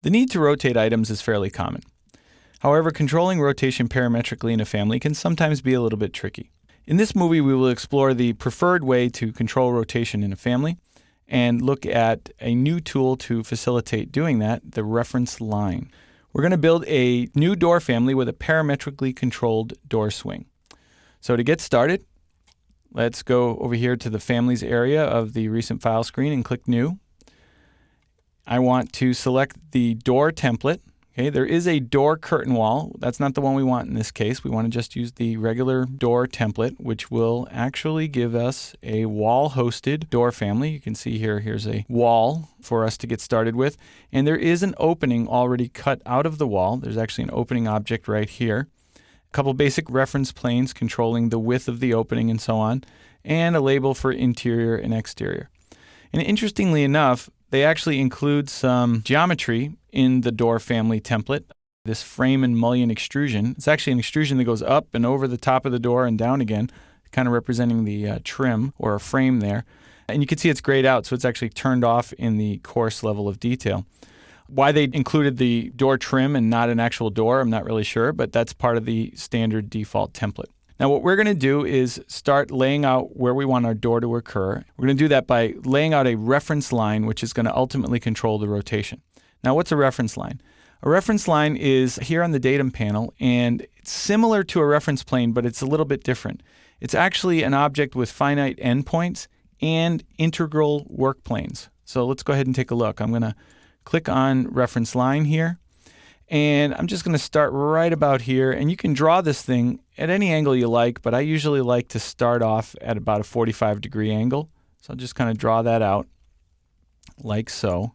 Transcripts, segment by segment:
The need to rotate items is fairly common. However, controlling rotation parametrically in a family can sometimes be a little bit tricky. In this movie, we will explore the preferred way to control rotation in a family and look at a new tool to facilitate doing that, the reference line. We're going to build a new door family with a parametrically controlled door swing. So to get started, let's go over here to the Families area of the Recent File screen and click New. I want to select the door template. Okay, there is a door curtain wall. That's not the one we want in this case. We want to just use the regular door template, which will actually give us a wall-hosted door family. You can see here, here's a wall for us to get started with. And there is an opening already cut out of the wall. There's actually an opening object right here. A couple basic reference planes controlling the width of the opening and so on, and a label for interior and exterior. And interestingly enough, they actually include some geometry in the door family template. This frame and mullion extrusion. It's actually an extrusion that goes up and over the top of the door and down again, kind of representing the trim or a frame there. And you can see it's grayed out, so it's actually turned off in the coarse level of detail. Why they included the door trim and not an actual door, I'm not really sure, but that's part of the standard default template. Now what we're going to do is start laying out where we want our door to occur. We're going to do that by laying out a reference line, which is going to ultimately control the rotation. Now what's a reference line? A reference line is here on the datum panel, and it's similar to a reference plane, but it's a little bit different. It's actually an object with finite endpoints and integral work planes. So let's go ahead and take a look. I'm going to click on reference line here. And I'm just going to start right about here. And you can draw this thing at any angle you like, but I usually like to start off at about a 45-degree angle. So I'll just kind of draw that out like so.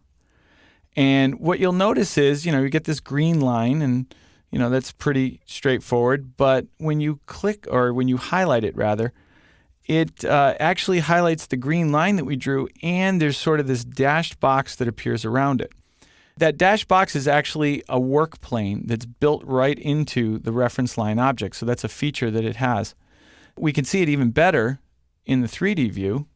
And what you'll notice is, you get this green line, and, that's pretty straightforward. But when you click, or when you highlight it rather, it actually highlights the green line that we drew, and there's sort of this dashed box that appears around it. That dashed box is actually a work plane that's built right into the reference line object, so that's a feature that it has. We can see it even better in the 3D view.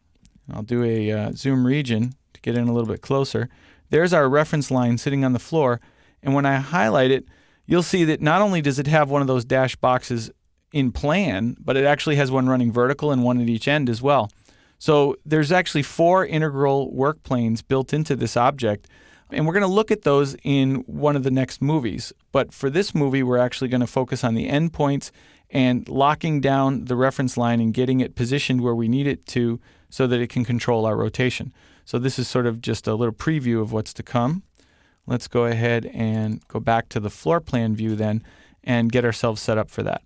I'll do a zoom region to get in a little bit closer. There's our reference line sitting on the floor, and when I highlight it, you'll see that not only does it have one of those dashed boxes in plan, but it actually has one running vertical and one at each end as well. So there's actually 4 integral work planes built into this object. And we're going to look at those in one of the next movies. But for this movie, we're actually going to focus on the endpoints and locking down the reference line and getting it positioned where we need it to so that it can control our rotation. So this is sort of just a little preview of what's to come. Let's go ahead and go back to the floor plan view then and get ourselves set up for that.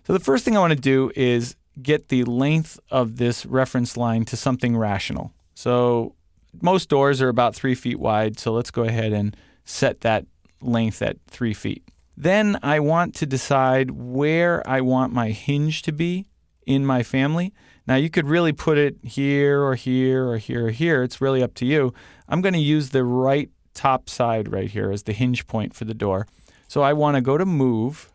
So the first thing I want to do is get the length of this reference line to something rational. So most doors are about 3 feet wide, so let's go ahead and set that length at 3 feet. Then I want to decide where I want my hinge to be in my family. Now you could really put it here or here or here or here. It's really up to you. I'm going to use the right top side right here as the hinge point for the door. So I want to go to Move,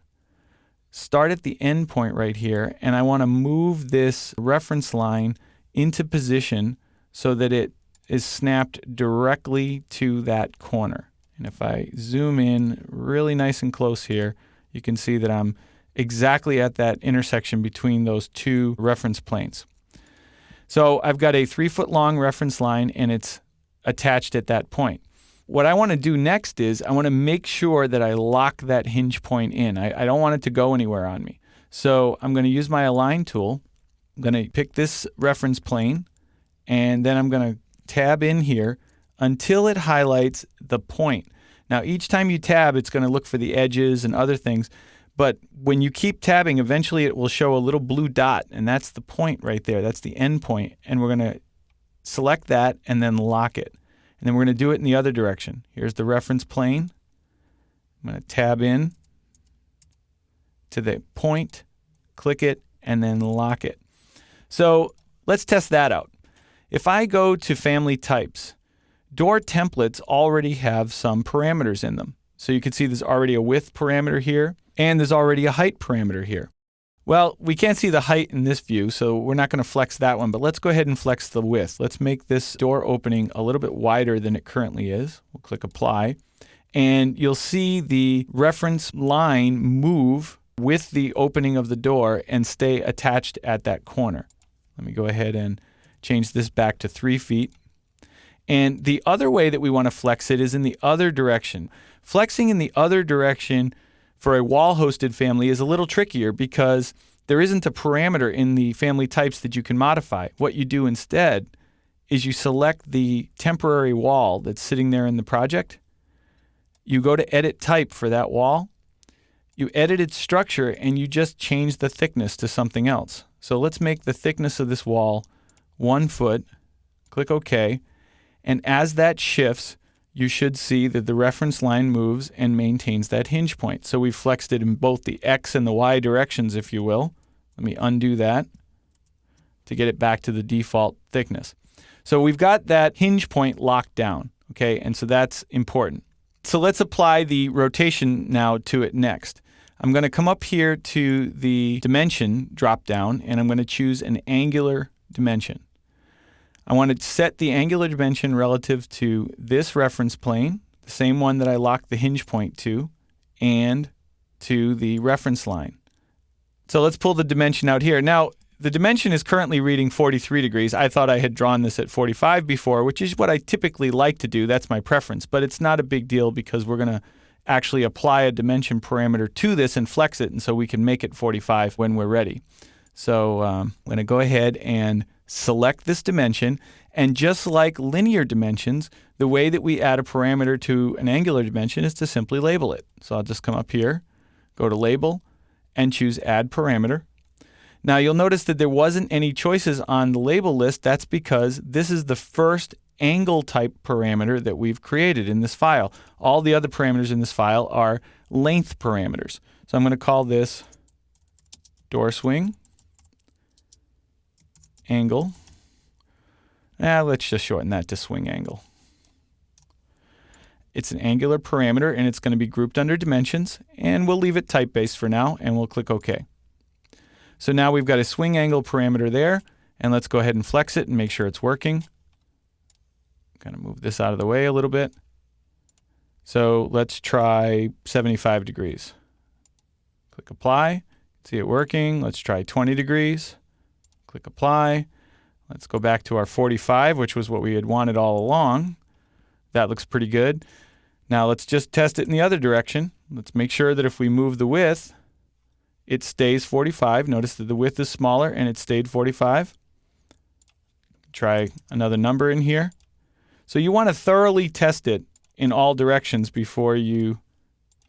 start at the end point right here, and I want to move this reference line into position so that it is snapped directly to that corner. And if I zoom in really nice and close here, you can see that I'm exactly at that intersection between those 2 reference planes. So I've got a 3-foot long reference line, and it's attached at that point. What I want to do next is I want to make sure that I lock that hinge point in. I don't want it to go anywhere on me. So I'm going to use my Align tool. I'm going to pick this reference plane, and then I'm going to tab in here until it highlights the point. Now each time you tab, it's going to look for the edges and other things, but when you keep tabbing, eventually it will show a little blue dot, and that's the point right there. That's the end point, and we're going to select that and then lock it. And then we're going to do it in the other direction. Here's the reference plane. I'm going to tab in to the point, click it, and then lock it. So let's test that out. If I go to Family Types, door templates already have some parameters in them. So you can see there's already a width parameter here, and there's already a height parameter here. Well, we can't see the height in this view, so we're not going to flex that one, but let's go ahead and flex the width. Let's make this door opening a little bit wider than it currently is. We'll click Apply. and you'll see the reference line move with the opening of the door and stay attached at that corner. Let me go ahead and change this back to 3 feet. And the other way that we want to flex it is in the other direction. Flexing in the other direction for a wall-hosted family is a little trickier because there isn't a parameter in the family types that you can modify. What you do instead is you select the temporary wall that's sitting there in the project. You go to Edit Type for that wall. You edit its structure, and you just change the thickness to something else. So let's make the thickness of this wall 1 foot. Click OK. And as that shifts, you should see that the reference line moves and maintains that hinge point. So we've flexed it in both the X and the Y directions, if you will. Let me undo that to get it back to the default thickness. So we've got that hinge point locked down, okay? And so that's important. So let's apply the rotation now to it next. I'm going to come up here to the dimension drop down, and I'm going to choose an angular dimension. I want to set the angular dimension relative to this reference plane, the same one that I locked the hinge point to, and to the reference line. So let's pull the dimension out here. Now, the dimension is currently reading 43 degrees. I thought I had drawn this at 45 before, which is what I typically like to do. That's my preference. But it's not a big deal because we're going to actually apply a dimension parameter to this and flex it, and so we can make it 45 when we're ready. So I'm going to go ahead and select this dimension, and just like linear dimensions, the way that we add a parameter to an angular dimension is to simply label it. So I'll just come up here, go to Label, and choose Add Parameter. Now you'll notice that there wasn't any choices on the label list. That's because this is the first angle type parameter that we've created in this file. All the other parameters in this file are length parameters. So I'm going to call this door swing angle. Let's just shorten that to swing angle. It's an angular parameter, and it's going to be grouped under dimensions, and we'll leave it type-based for now, and we'll click OK. So now we've got a swing angle parameter there, and let's go ahead and flex it and make sure it's working. Kind of move this out of the way a little bit. So let's try 75 degrees. Click Apply. See it working. Let's try 20 degrees. Click Apply. Let's go back to our 45, which was what we had wanted all along. That looks pretty good. Now let's just test it in the other direction. Let's make sure that if we move the width, it stays 45. Notice that the width is smaller and it stayed 45. Try another number in here. So you want to thoroughly test it in all directions before you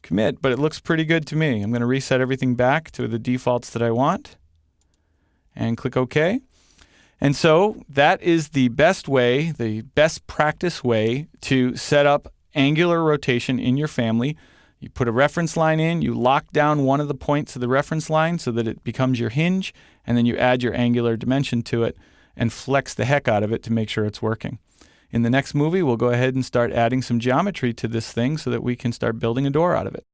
commit, but it looks pretty good to me. I'm going to reset everything back to the defaults that I want and click OK. And so that is the best way, the best practice way to set up angular rotation in your family. You put a reference line in, you lock down one of the points of the reference line so that it becomes your hinge, and then you add your angular dimension to it and flex the heck out of it to make sure it's working. In the next movie, we'll go ahead and start adding some geometry to this thing so that we can start building a door out of it.